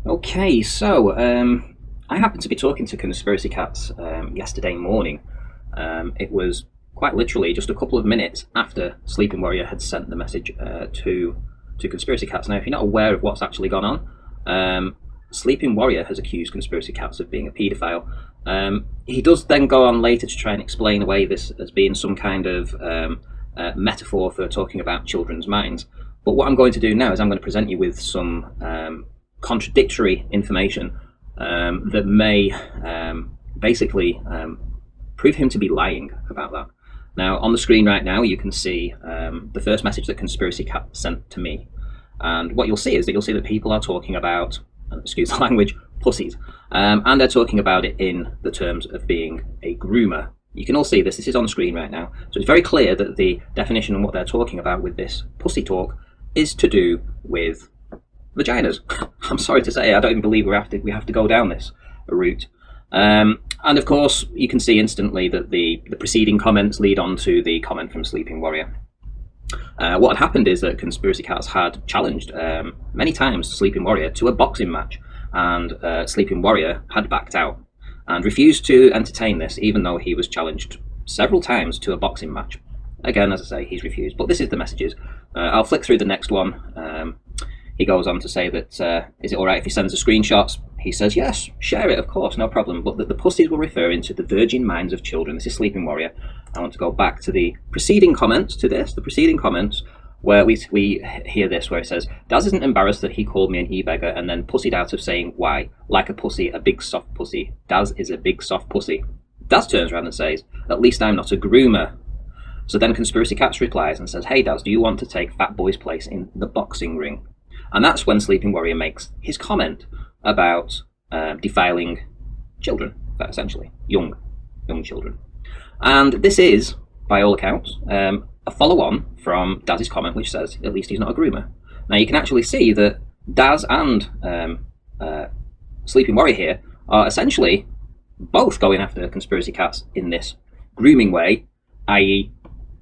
Okay, I happened to be talking to Conspiracy Cats yesterday morning. It was quite literally just a couple of minutes after Sleeping Warrior had sent the message to Conspiracy Cats. Now, if you're not aware of what's actually gone on, Sleeping Warrior has accused Conspiracy Cats of being a paedophile. He does then go on later to try and explain away this as being some kind of metaphor for talking about children's minds. But what I'm going to do now is I'm going to present you with some contradictory information that may basically prove him to be lying about that. Now, on the screen right now, you can see the first message that Conspiracy Cat sent to me. And what you'll see is that you'll see that people are talking about, excuse the language, pussies. And they're talking about it in the terms of being a groomer. You can all see this. This is on the screen right now. So it's very clear that the definition and what they're talking about with this pussy talk is to do with vaginas. I'm sorry to say, I don't even believe we have to go down this route. And of course, you can see instantly that the preceding comments lead on to the comment from Sleeping Warrior. What had happened is that Conspiracy Cats had challenged many times Sleeping Warrior to a boxing match, and Sleeping Warrior had backed out and refused to entertain this, even though he was challenged several times to a boxing match. Again, as I say, he's refused. But this is the messages. I'll flick through the next one. He goes on to say that, is it alright if he sends the screenshots? He says, yes, share it, of course, no problem. But that the pussies were referring to the virgin minds of children. This is Sleeping Warrior. I want to go back to the preceding comments where we hear this, where it says, Daz isn't embarrassed that he called me an e-beggar and then pussied out of saying why. Like a pussy, a big soft pussy. Daz is a big soft pussy. Daz turns around and says, at least I'm not a groomer. So then Conspiracy Cats replies and says, hey Daz, do you want to take Fat Boy's place in the boxing ring? And that's when Sleeping Warrior makes his comment about defiling children, essentially, young children. And this is, by all accounts, a follow-on from Daz's comment, which says, at least he's not a groomer. Now, you can actually see that Daz and Sleeping Warrior here are essentially both going after Conspiracy Cats in this grooming way, i.e.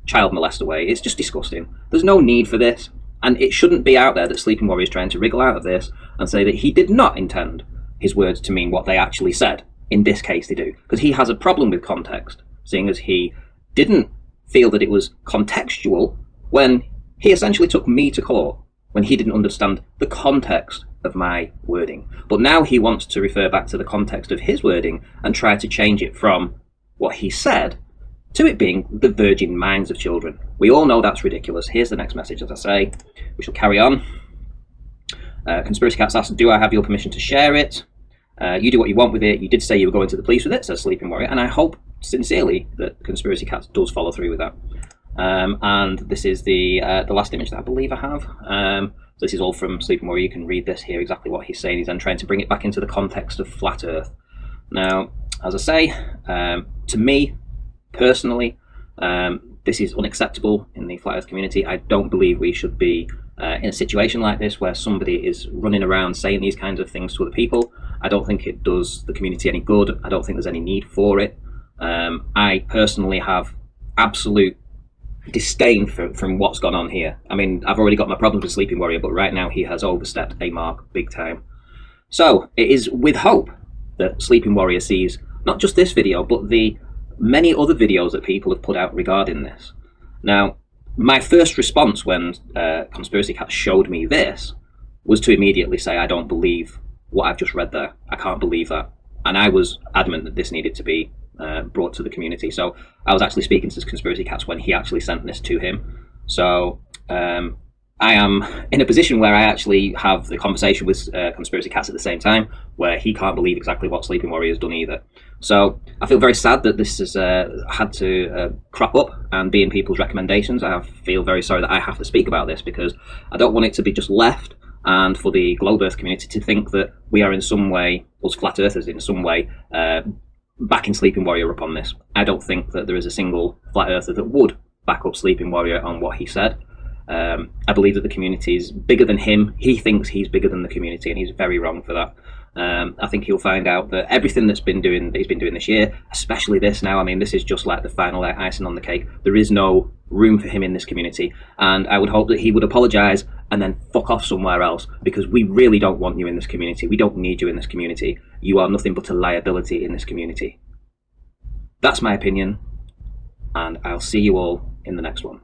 child molester way. It's just disgusting. There's no need for this. And it shouldn't be out there that Sleeping Warrior is trying to wriggle out of this and say that he did not intend his words to mean what they actually said. In this case, they do. Because he has a problem with context, seeing as he didn't feel that it was contextual when he essentially took me to court, when he didn't understand the context of my wording. But now he wants to refer back to the context of his wording and try to change it from what he said to it being the virgin minds of children. We all know that's ridiculous. Here's the next message, as I say. We shall carry on. Conspiracy Cats asks, do I have your permission to share it? You do what you want with it. You did say you were going to the police with it, says Sleeping Warrior, and I hope sincerely that Conspiracy Cats does follow through with that. And this is the last image that I believe I have. This is all from Sleeping Warrior. You can read this here, exactly what he's saying. He's then trying to bring it back into the context of Flat Earth. Now, as I say, to me, personally, this is unacceptable in the Flat Earth community. I don't believe we should be in a situation like this where somebody is running around saying these kinds of things to other people. I don't think it does the community any good. I don't think there's any need for it. I personally have absolute disdain from what's gone on here. I mean, I've already got my problems with Sleeping Warrior, but right now he has overstepped a mark big time. So it is with hope that Sleeping Warrior sees not just this video, but the many other videos that people have put out regarding this. Now, my first response when Conspiracy Cats showed me this was to immediately say, I don't believe what I've just read there. I can't believe that. And I was adamant that this needed to be brought to the community. So I was actually speaking to Conspiracy Cats when he actually sent this to him. So I am in a position where I actually have the conversation with Conspiracy Cats at the same time, where he can't believe exactly what Sleeping Warrior has done either. So I feel very sad that this has had to crop up and be in people's recommendations. I feel very sorry that I have to speak about this because I don't want it to be just left and for the Globe Earth community to think that we are in some way, us Flat Earthers in some way, backing Sleeping Warrior up on this. I don't think that there is a single Flat Earther that would back up Sleeping Warrior on what he said. I believe that the community is bigger than him. He thinks he's bigger than the community, and he's very wrong for that. I think he'll find out that everything that he's been doing this year, especially this now, I mean, this is just like the final icing on the cake. There is no room for him in this community, and I would hope that he would apologise and then fuck off somewhere else, because we really don't want you in this community. We don't need you in this community. You are nothing but a liability in this community. That's my opinion, and I'll see you all in the next one.